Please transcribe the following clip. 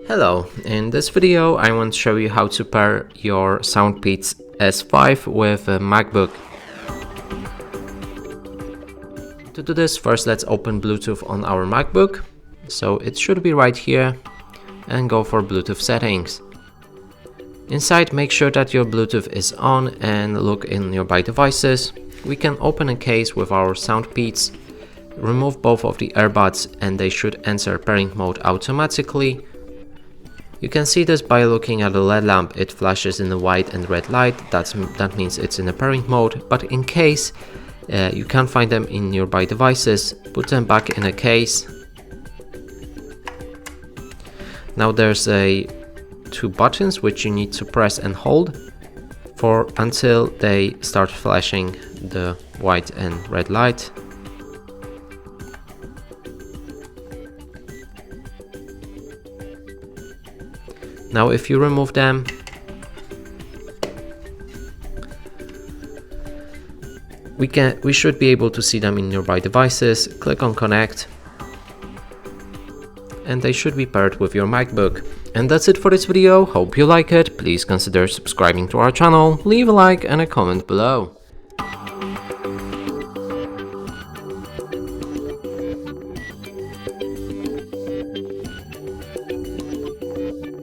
Hello, in this video I want to show you how to pair your SoundPeats S5 with a MacBook. To do this, first let's open Bluetooth on our MacBook. So it should be right here, and go for Bluetooth settings. Inside, make sure that your Bluetooth is on and look in nearby devices. We can open a case with our SoundPeats, remove both of the earbuds and they should enter pairing mode automatically. You can see this by looking at the LED lamp. It flashes in the white and red light. That means it's in a pairing mode. But in case you can't find them in nearby devices, put them back in a case. Now there's two buttons which you need to press and hold until they start flashing the white and red light. Now if you remove them, we should be able to see them in nearby devices. Click on Connect and they should be paired with your MacBook. And that's it for this video. Hope you like it. Please consider subscribing to our channel, leave a like and a comment below.